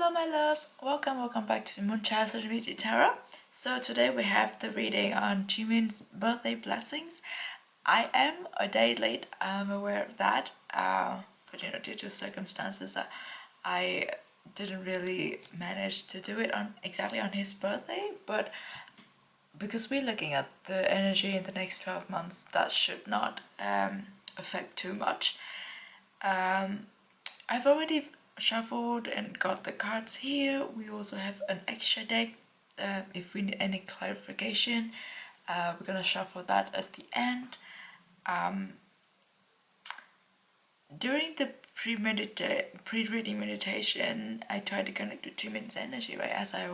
Hello my loves, welcome back to the Moonchild Social Media Tarot. So today we have the reading on Jimin's birthday blessings. I am a day late, I'm aware of that, but due to circumstances I didn't really manage to do it on exactly on his birthday, but because we're looking at the energy in the next 12 months, that should not affect too much. I've already shuffled and got the cards here. We also have an extra deck if we need any clarification. We're gonna shuffle that at the end. During the pre-reading meditation, I tried to connect with Jimin's energy, right, as I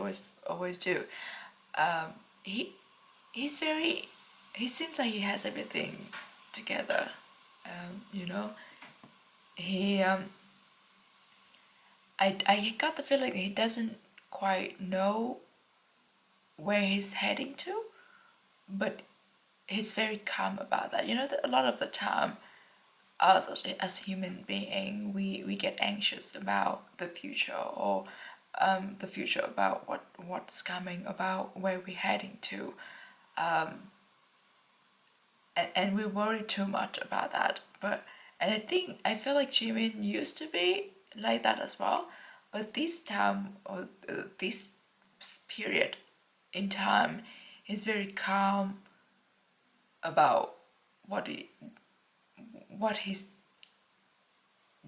always do. He seems like he has everything together. You know, he I got the feeling he doesn't quite know where he's heading to, but he's very calm about that. You know, a lot of the time, us as human being, we get anxious about the future, or the future about what's coming, about where we're heading to, and we worry too much about that. And I feel like Jimin used to be like that as well, but this time, or this period in time, he's very calm about what he's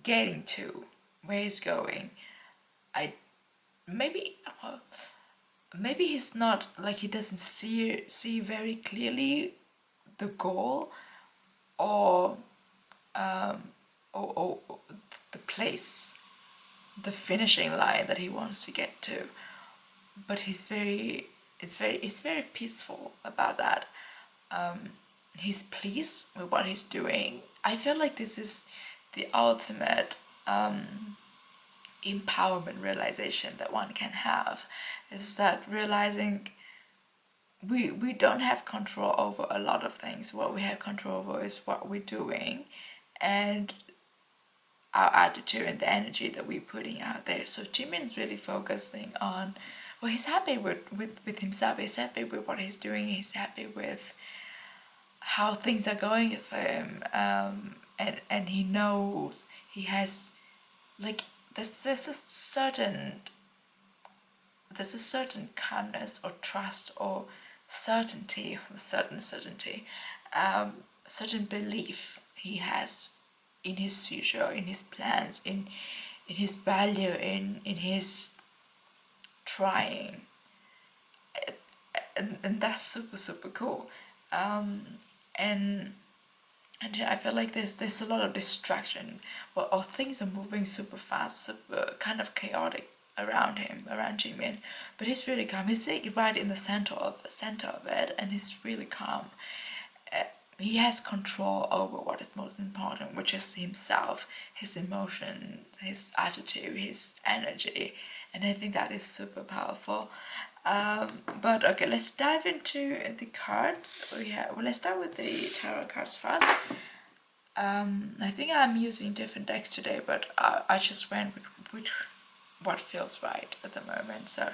getting to, where he's going. I maybe maybe he's not like, he doesn't see very clearly the goal, or or the place, the finishing line that he wants to get to, but it's very peaceful about that. He's pleased with what he's doing. I feel like this is the ultimate empowerment realization that one can have, is that realizing we don't have control over a lot of things. What we have control over is what we're doing and our attitude and the energy that we're putting out there. So Jimin's really focusing on, well, he's happy with himself, he's happy with what he's doing, he's happy with how things are going for him, and he knows he has, like, there's a certain calmness or trust or certainty, certain belief he has in his future, in his plans, in his value, in his trying, and that's super cool. And I feel like there's a lot of distraction, or things are moving super fast, super kind of chaotic around him, around Jimin, but he's really calm. He's like right in the center of it, and he's really calm. He has control over what is most important, which is himself, his emotions, his attitude, his energy, and I think that is super powerful. But okay, let's dive into the cards. Let's start with the tarot cards first. I think I'm using different decks today, but I just went with what feels right at the moment. So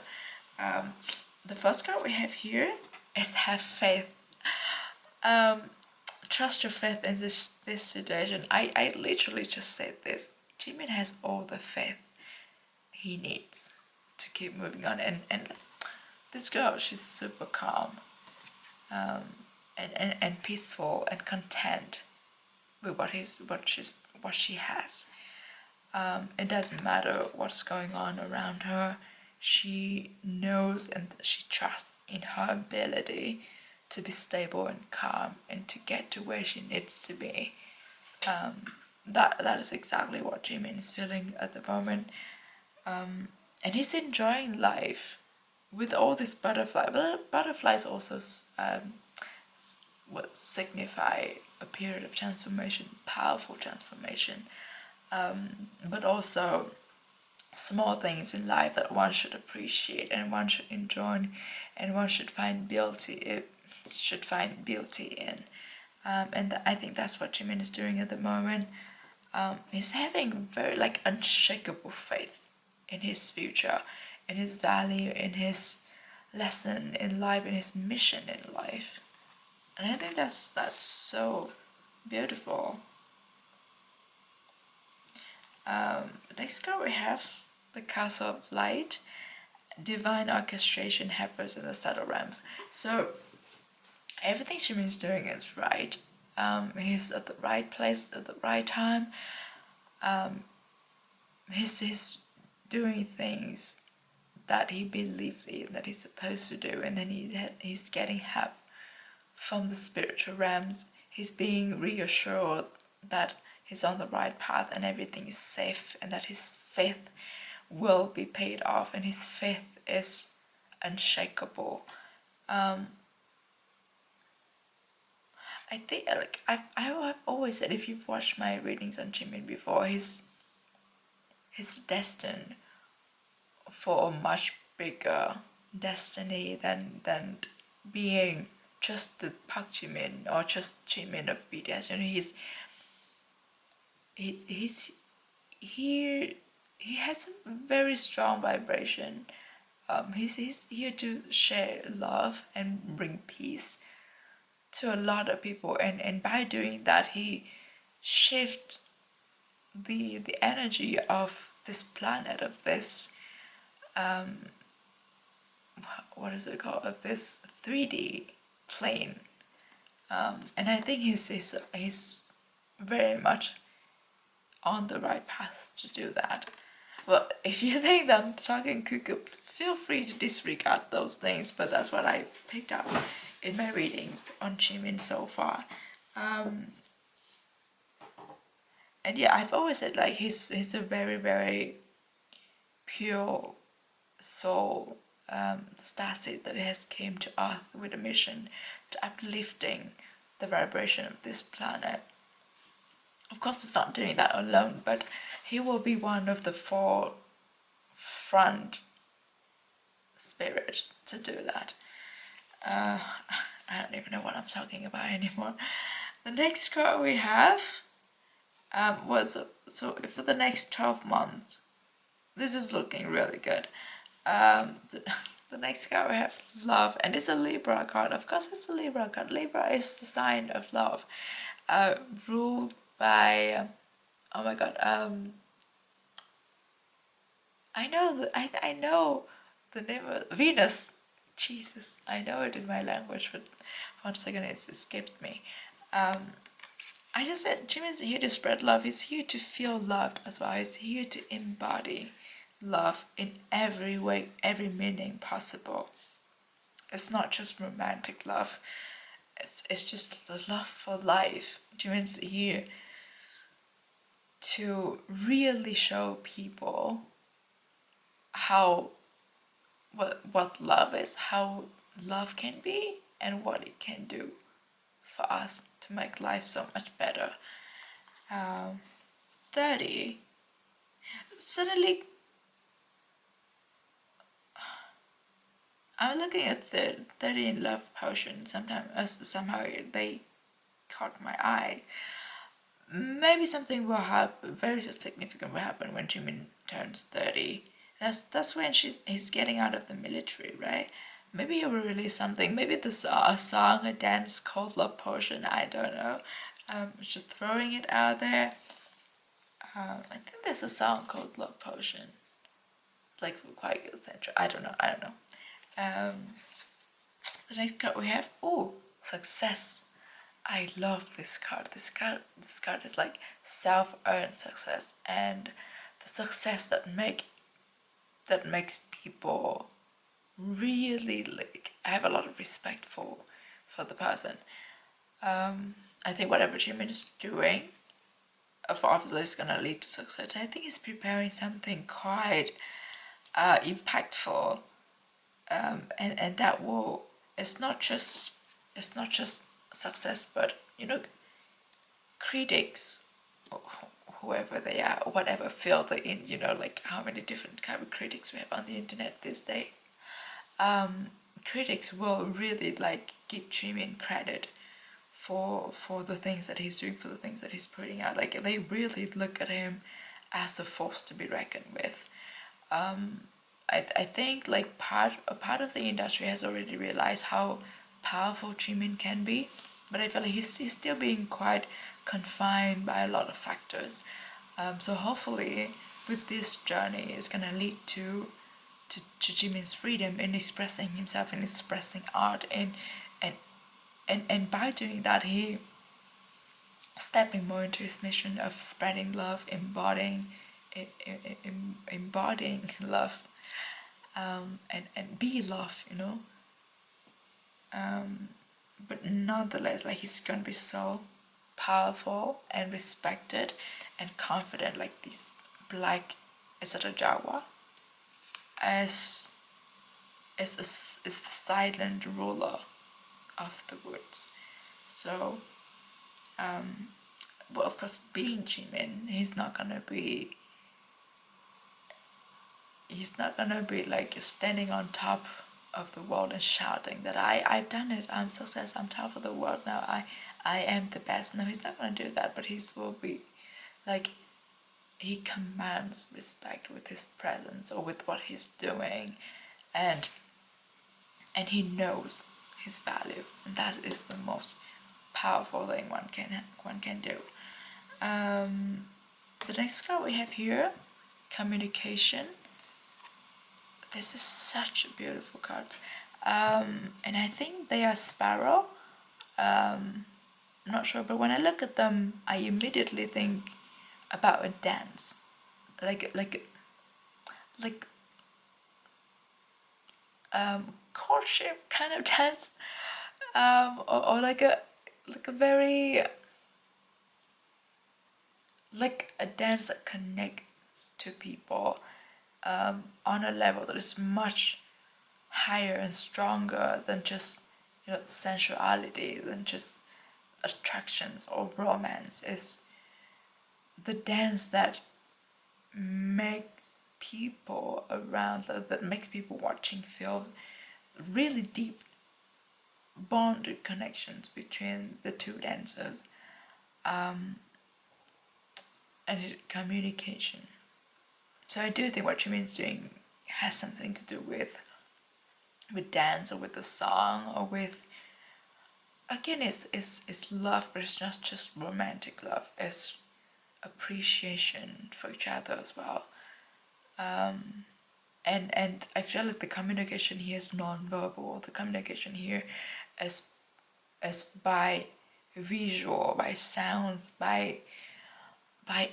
the first card we have here is have faith. Trust your faith in this situation. I literally just said this. Jimin has all the faith he needs to keep moving on, and this girl, she's super calm, and peaceful and content with what she has. It doesn't matter what's going on around her. She knows and she trusts in her ability to be stable and calm and to get to where she needs to be. That is exactly what Jimin is feeling at the moment, and he's enjoying life with all this butterfly. But butterflies also what signify a period of transformation, powerful transformation, but also small things in life that one should appreciate and one should enjoy, and one should find beauty in. And I think that's what Jimin is doing at the moment. He's having very, like, unshakable faith in his future, in his value, in his lesson in life, in his mission in life. And I think that's so beautiful. Next card we have the Castle of Light. Divine orchestration happens in the subtle realms. So everything Jimin's doing is right. He's at the right place at the right time. He's doing things that he believes in, that he's supposed to do, and then he's getting help from the spiritual realms. He's being reassured that he's on the right path and everything is safe, and that his faith will be paid off, and his faith is unshakable. I think, like, I've always said, if you've watched my readings on Jimin before, he's destined for a much bigger destiny than being just the Park Jimin or just Jimin of BTS. You know, he has a very strong vibration. He's here to share love and bring peace to a lot of people, and by doing that he shifts the energy of this planet, of this what is it called, of this 3D plane. And I think he's very much on the right path to do that. Well, if you think that I'm talking cuckoo, feel free to disregard those things, but that's what I picked up in my readings on Jimin so far. And yeah, I've always said, like, he's a very, very pure soul, stasis that has came to Earth with a mission to uplifting the vibration of this planet. Of course, he's not doing that alone, but he will be one of the 4 front spirits to do that. I don't even know what I'm talking about anymore. The next card we have was, so for the next 12 months, this is looking really good. The next card we have love, and it's a Libra card. Of course, it's a Libra card. Libra is the sign of love, ruled by oh my god, I know the name of Venus. Jesus, I know it in my language, but 1 second it's escaped me. I just said Jimin's here to spread love. He's here to feel loved as well. He's here to embody love in every way, every meaning possible. It's not just romantic love. It's just the love for life. Jimin's here to really show people how what love is, how love can be, and what it can do for us to make life so much better. 30. Suddenly, I'm looking at the 30 in love potion. Somehow they caught my eye. Maybe something will happen, very significant will happen when Jimin turns 30. That's when he's getting out of the military, right? Maybe he will release something. Maybe there's a song, a dance called Love Potion. I don't know. Just throwing it out there. I think there's a song called Love Potion. Like quite Ascension. I don't know. The next card we have, success. I love this card. This card is like self-earned success, and the success that makes people really, like, I have a lot of respect for the person. I think whatever Jimin is doing, obviously is gonna lead to success. I think he's preparing something quite impactful, and that will. It's not just success, but critics, whoever they are, whatever field they're in, like how many different kind of critics we have on the internet these days. Critics will really like give Jimin credit for the things that he's doing, for the things that he's putting out. Like, they really look at him as a force to be reckoned with. I think like a part of the industry has already realized how powerful Jimin can be, but I feel like he's still being quite confined by a lot of factors. So hopefully, with this journey, it's gonna lead to Jimin's freedom in expressing himself and expressing art, and and by doing that, he stepping more into his mission of spreading love, embodying love, and be love, you know. But nonetheless, like he's gonna be so powerful and respected and confident, like this black is a jaguar, as is the silent ruler of the woods. So, but of course, being Jimin, he's not gonna be like standing on top of the world and shouting that I've done it, I'm success, I'm top of the world now, I am the best. No, he's not gonna do that, but he will be like, he commands respect with his presence or with what he's doing, and he knows his value, and that is the most powerful thing one can do. The next card we have here, communication. This is such a beautiful card, and I think they are sparrow. I'm not sure, but when I look at them, I immediately think about a dance, like courtship kind of dance, or like a very like a dance that connects to people on a level that is much higher and stronger than just, you know, sensuality, than just attractions or romance. Is the dance that makes people around, that makes people watching feel really deep bonded connections between the two dancers, and communication. So I do think what Jimin's doing has something to do with dance, or with the song, or with, again, it's love, but it's not just romantic love. It's appreciation for each other as well. And I feel like the communication here is non-verbal. The communication here is by visual, by sounds, by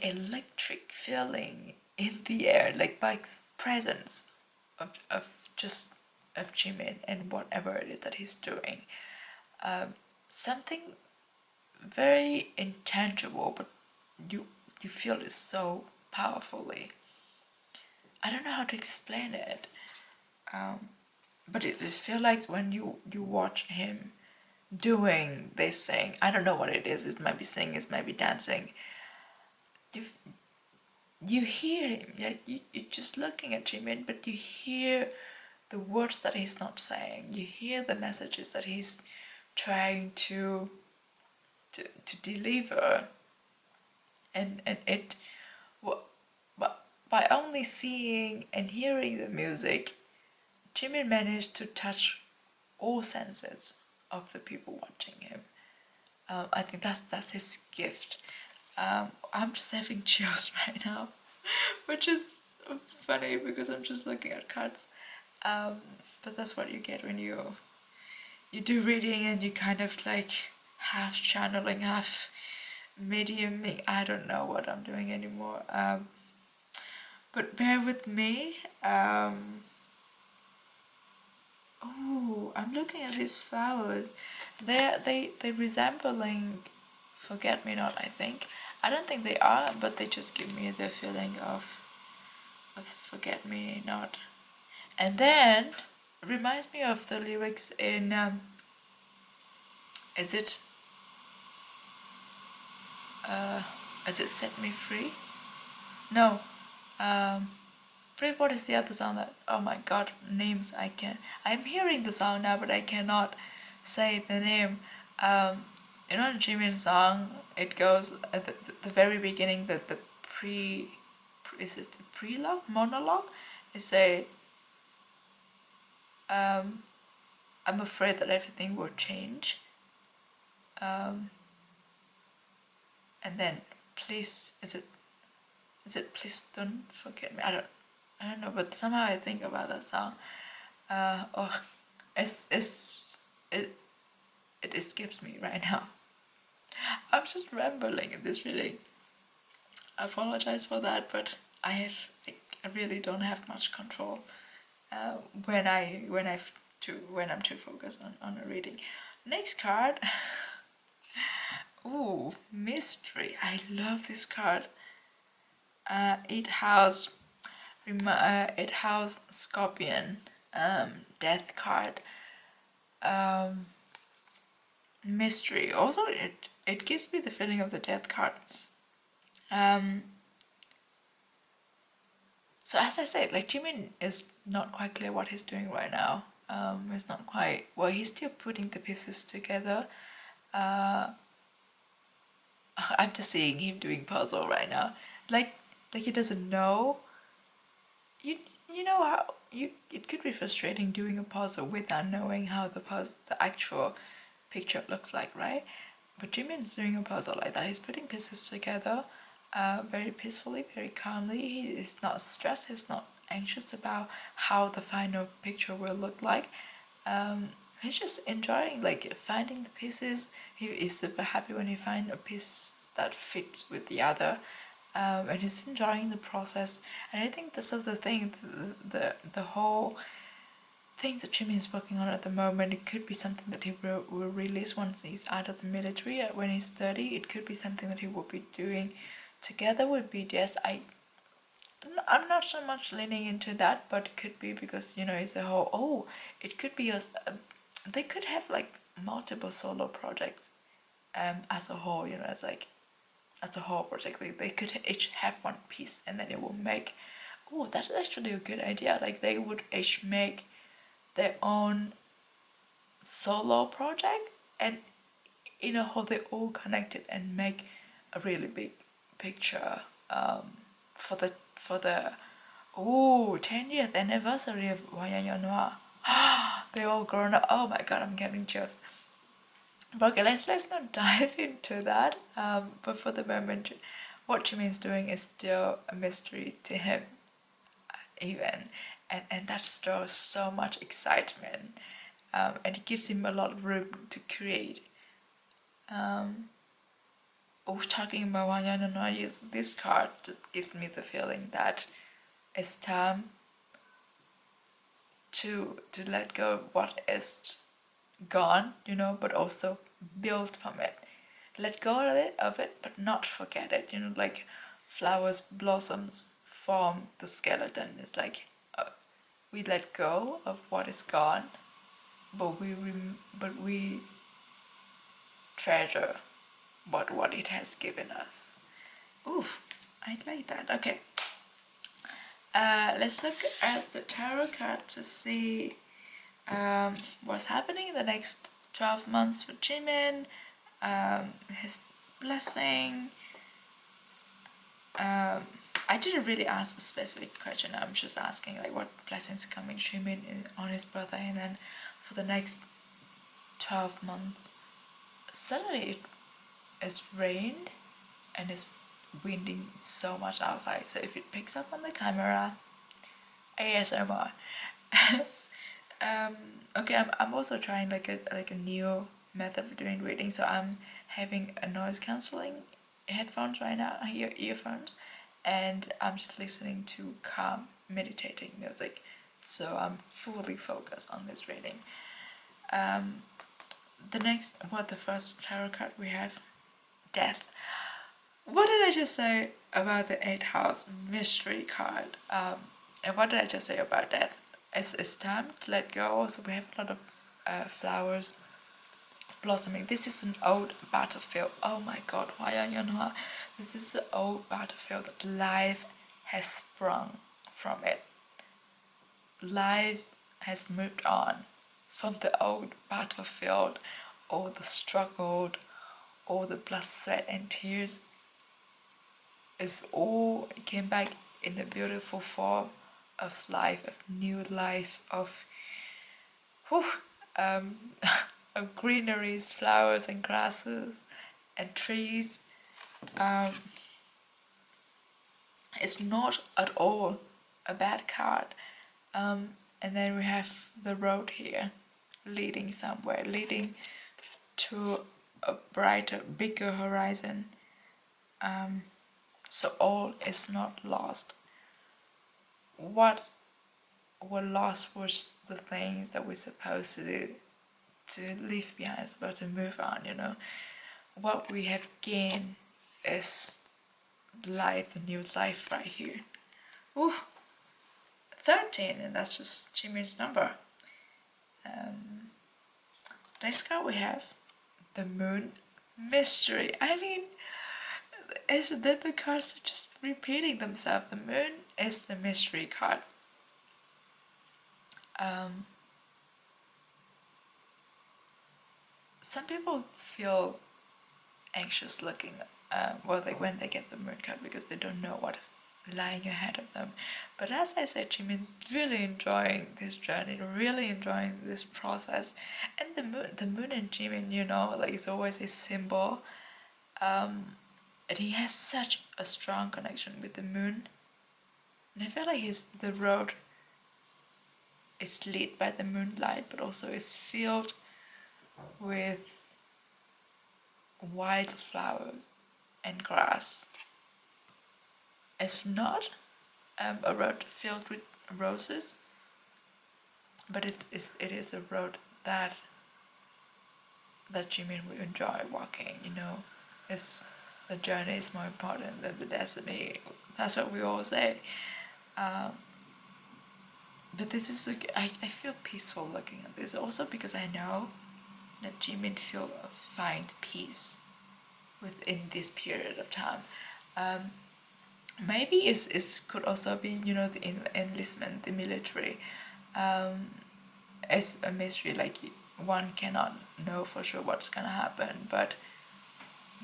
electric feeling in the air, like by presence of just of Jimin and whatever it is that he's doing. Something very intangible, but you feel it so powerfully. I don't know how to explain it, but it just feel like when you watch him doing this thing, I don't know what it is. It might be singing, it might be dancing. You hear him, yeah, you're just looking at Jimin, but you hear the words that he's not saying. You hear the messages that he's trying to deliver, and it, but by only seeing and hearing the music, Jimin managed to touch all senses of the people watching him. I think that's his gift. I'm just having chills right now, which is funny because I'm just looking at cards. But that's what you get when you do reading, and you kind of like half channeling, half mediuming. I don't know what I'm doing anymore. But bear with me. Oh, I'm looking at these flowers. They resembling forget me not, I think. I don't think they are, but they just give me the feeling of forget me not. And then it reminds me of the lyrics in is it Set Me Free? No. What is the other song that, oh my god, names I can't. I'm hearing the song now, but I cannot say the name. You know, Jimin song, it goes at the very beginning, the is it the prelogue, monologue? They say, I'm afraid that everything will change. And then, please, please don't forget me. I don't know, but somehow I think about that song. Oh, it it escapes me right now. I'm just rambling in this reading. I apologize for that, but I really don't have much control when I'm too focused on a reading. Next card. Ooh, mystery. I love this card. 8 house, 8 house scorpion, death card. Mystery. Also, it gives me the feeling of the death card. So as I said, like Jimin is not quite clear what he's doing right now. It's not quite, well, he's still putting the pieces together. I'm just seeing him doing puzzle right now. Like he doesn't know. You know how it could be frustrating doing a puzzle without knowing how the actual picture looks like, right? But Jimin's doing a puzzle like that. He's putting pieces together very peacefully, very calmly. He is not stressed. He's not anxious about how the final picture will look like. He's just enjoying like finding the pieces. He is super happy when he finds a piece that fits with the other. And he's enjoying the process. And I think this is the thing, the whole thing that Jimin is working on at the moment. It could be something that he will release once he's out of the military. When he's 30, it could be something that he will be doing together with BTS. I'm not so much leaning into that, but it could be because it's a whole. Oh, it could be they could have like multiple solo projects, as a whole. As a whole project, they could each have one piece, and then it will make. Oh, that's actually a good idea. Like they would each make their own solo project, and in a whole they all connected and make a really big picture for the 10th anniversary of Noir. They all grown up. Oh my god, I'm getting chills. But okay, let's not dive into that. But for the moment, what Jimin's doing is still a mystery to him, even, and that stirs so much excitement, and it gives him a lot of room to create. Talking about Wanya, this card just gives me the feeling that it's time to let go of what is gone, but also build from it. Let go of it, but not forget it. Like flowers, blossoms form the skeleton. It's like we let go of what is gone, but we treasure what it has given us. Ooh, I like that. Okay. Let's look at the tarot card to see what's happening in the next 12 months for Jimin, his blessing. I didn't really ask a specific question. I'm just asking like what blessings are coming to Jimin on his birthday, and then for the next 12 months. Suddenly it's rained and it's winding so much outside. So if it picks up on the camera, ASMR. Okay, I'm also trying like a new method of doing reading. So I'm having a noise cancelling headphones right now, earphones, and I'm just listening to calm meditating music. So I'm fully focused on this reading. The first tarot card we have, Death. What did I just say about the 8th house mystery card? And what did I just say about death? It's time to let go. So we have a lot of flowers blossoming. This is an old battlefield. Oh my god, why are you not? This is an old battlefield that life has sprung from it. Life has moved on from the old battlefield, all the struggle, all the blood, sweat, and tears. It came back in the beautiful form life, of new life, whew, um, of greeneries, flowers and grasses and trees. Um, it's not at all a bad card. And then we have the road here, leading somewhere, leading to a brighter, bigger horizon. So all is not lost. What were lost was the things that we're supposed to do, to leave behind, supposed to move on, you know. What we have gained is life, the new life right here. Ooh, 13, and that's just Jimin's number. Next card we have the Moon Mystery. I mean, is that the cards are just repeating themselves? The Moon is the mystery card. Some people feel anxious looking when they get the Moon card because they don't know what is lying ahead of them. But as I said, Jimin's really enjoying this journey, really enjoying this process. And the moon in Jimin, you know, like it's always a symbol. And he has such a strong connection with the moon. And I feel like the road is lit by the moonlight, but also is filled with wildflowers and grass. It's not a road filled with roses, but it is a road that Jimin will enjoy walking. You know, it's the journey is more important than the destiny. That's what we all say. But this is I feel peaceful looking at this, also because I know that Jimin finds peace within this period of time. Maybe it could also be, you know, the enlistment, the military. It's a mystery, like one cannot know for sure what's gonna happen, but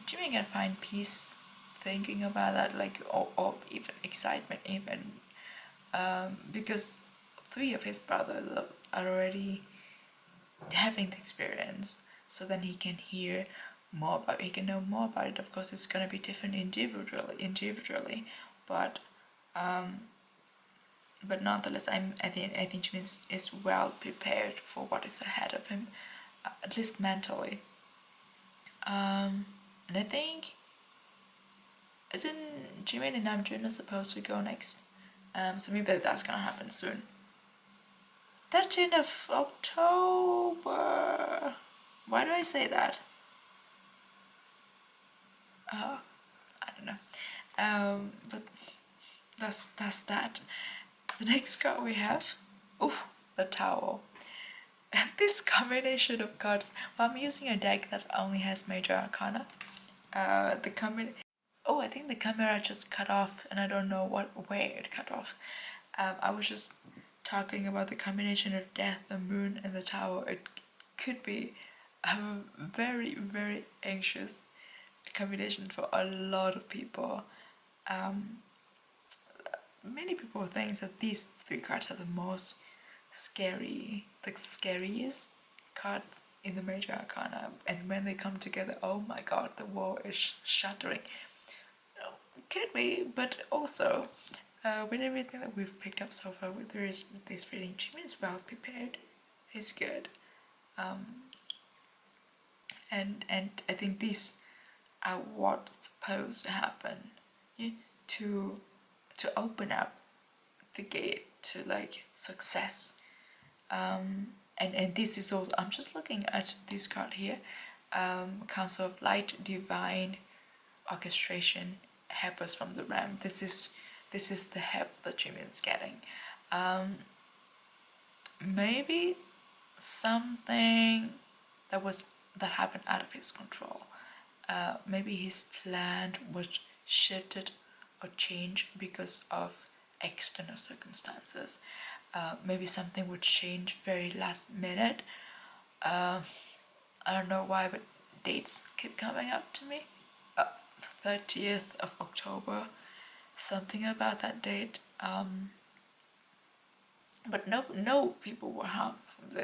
Jimin can find peace thinking about that, like, or even excitement, even because 3 of his brothers are already having the experience, so then he can hear more about it, he can know more about it. Of course, it's gonna be different individually, but nonetheless, I think Jimin is well prepared for what is ahead of him, at least mentally. And I think, isn't Jimin and Namjoon supposed to go next? So maybe that's gonna happen soon. 13th of October. Why do I say that? I don't know. But that's that. The next card we have, the Tower. And this combination of cards. Well, I'm using a deck that only has major arcana. I think the camera just cut off, and I don't know where it cut off. I was just talking about the combination of death, the moon, and the tower. It could be a very, very anxious combination for a lot of people. Many people think that these 3 cards are the most the scariest cards in the major arcana, and when they come together, oh my god, the wall is shattering. Could be, but also with everything that we've picked up so far with this reading, Jimin is well prepared. He's good, and I think these are what's supposed to happen, to open up the gate to like success. And this is also, I'm just looking at this card here, Council of Light, Divine Orchestration, Helpers from the Ram. This is the help that Jimin's getting. Maybe something that happened out of his control. Maybe his plan was shifted or changed because of external circumstances. Maybe something would change very last minute. I don't know why, but dates keep coming up to me. 30th of October, something about that date. but no people were harmed from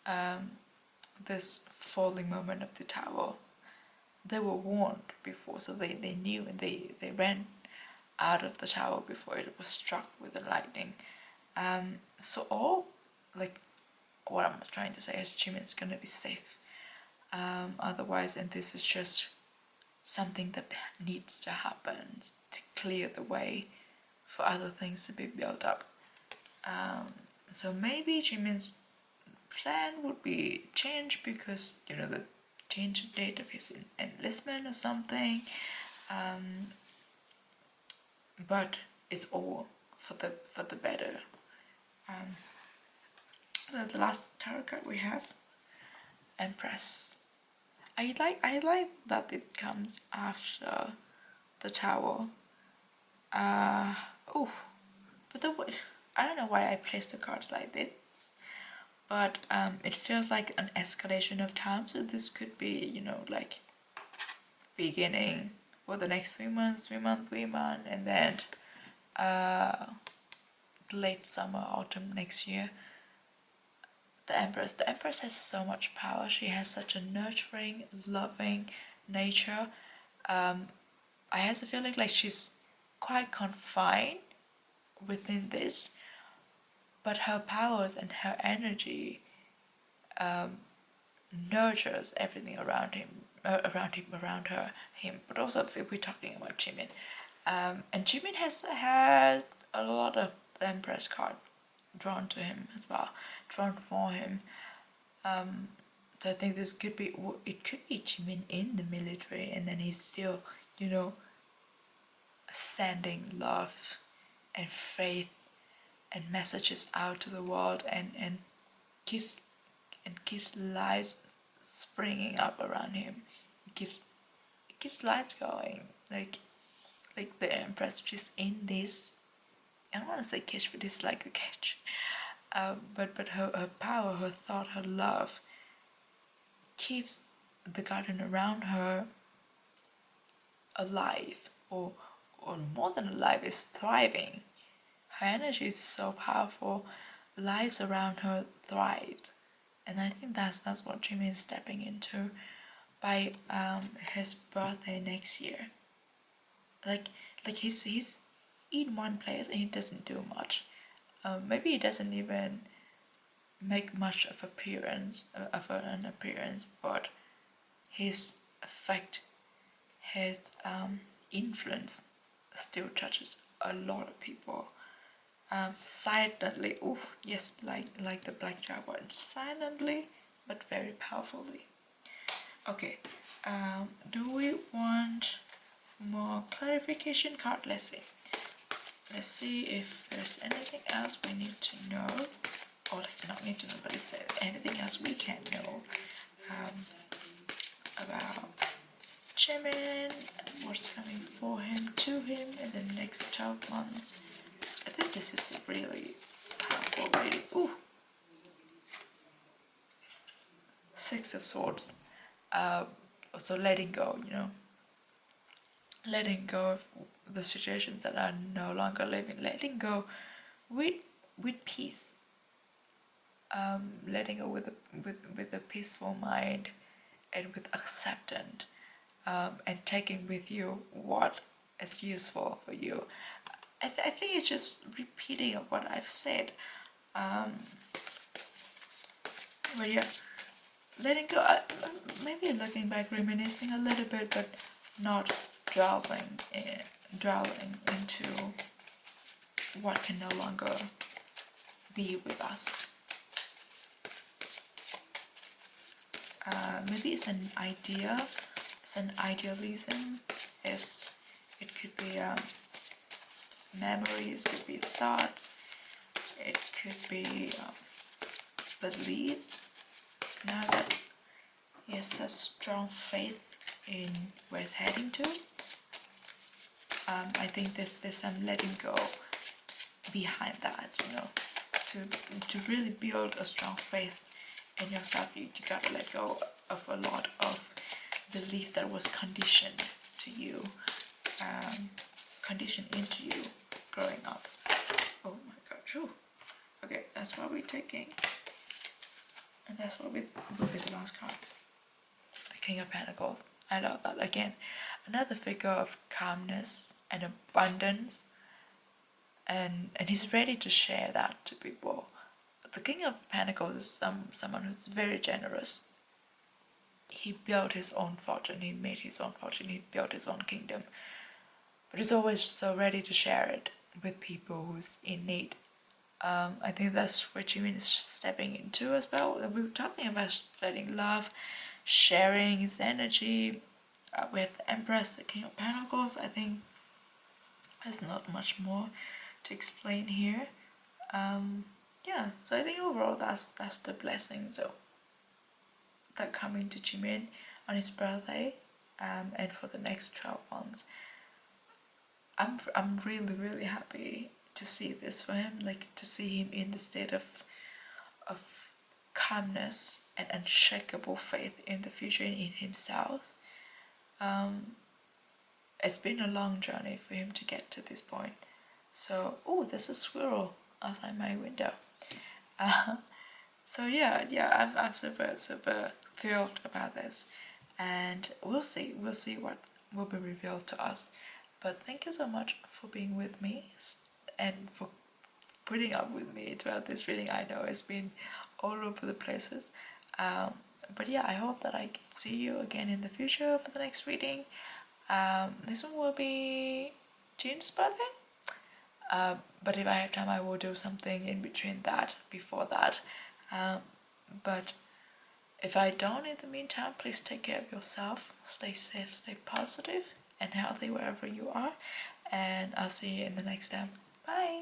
um, this falling moment of the tower. They were warned before, so they knew, and they ran out of the tower before it was struck with the lightning. So all, like, what I'm trying to say is Jimin's gonna be safe. Otherwise, and this is just something that needs to happen to clear the way for other things to be built up. So maybe Jimin's plan would be changed because, you know, the change the date of his enlistment or something. But it's all for the better. The last tarot card we have, Empress. I like that it comes after the Tower. Oh, but the way, I don't know why I placed the cards like this, but it feels like an escalation of time. So this could be, you know, like beginning for the next 3 months, 3 month, 3 month, and then late summer, autumn next year. The Empress has so much power. She has such a nurturing, loving nature. I have a feeling like she's quite confined within this, but her powers and her energy nurtures everything around him, around her, him. But also, if we're talking about Jimin, and Jimin has had a lot of the Empress card drawn to him as well, drawn for him. So I think this could be, it could be Jimin in the military, and then he's still, you know, sending love and faith and messages out to the world, and keeps life springing up around him. It keeps life going. Like the Empress just in this. I don't want to say catch, but it's like a catch. But her power, her thought, her love keeps the garden around her alive, or more than alive, is thriving. Her energy is so powerful. Lives around her thrive, and I think that's what Jimin is stepping into by his birthday next year. Like he's in one place and he doesn't do much. Maybe he doesn't even make much of an appearance, but his effect, his influence still touches a lot of people. Silently, oh yes, like the black jaguar, silently but very powerfully. Okay, do we want more clarification card? Let's see if there's anything else we need to know, or like not need to know, but is there anything else we can know about Jimin, what's coming for him, to him in the next 12 months. I think this is a really powerful reading. Ooh, Six of Swords. So letting go, you know, letting go of the situations that are no longer living, letting go with peace, letting go with a peaceful mind and with acceptance, and taking with you what is useful for you. I think it's just repeating of what I've said. But yeah, letting go, maybe looking back, reminiscing a little bit, but not dwelling into what can no longer be with us. Maybe it's an idea, it's an idealism, it could be memories, could be thoughts, it could be beliefs. Now that he has a strong faith in where he's heading to, I think there's some letting go behind that, you know, to really build a strong faith in yourself. You gotta let go of a lot of belief that was conditioned to you, conditioned into you growing up. Oh my god, whew. Okay, that's what we're taking. And that's what will be the last card. The King of Pentacles. I love that. Again, another figure of calmness and abundance. And he's ready to share that to people. The King of Pentacles is someone who's very generous. He built his own fortune, he made his own fortune, he built his own kingdom. But he's always so ready to share it with people who's in need. I think that's what Jimin is stepping into as well. We were talking about spreading love, sharing his energy. We have the Empress, the King of Pentacles. I think there's not much more to explain here. Yeah, so I think overall that's the blessing. So that coming to Jimin on his birthday, and for the next 12 months. I'm really happy to see this for him, like to see him in the state of calmness and unshakable faith in the future and in himself. It's been a long journey for him to get to this point. So, oh, there's a squirrel outside my window. So yeah, I'm super thrilled about this, and we'll see what will be revealed to us. But thank you so much for being with me and for putting up with me throughout this reading. I know it's been all over the places, but yeah, I hope that I can see you again in the future for the next reading. This one will be June's birthday. But if I have time, I will do something in between that, before that. But if I don't in the meantime, please take care of yourself. Stay safe, stay positive and healthy wherever you are. And I'll see you in the next time. Bye!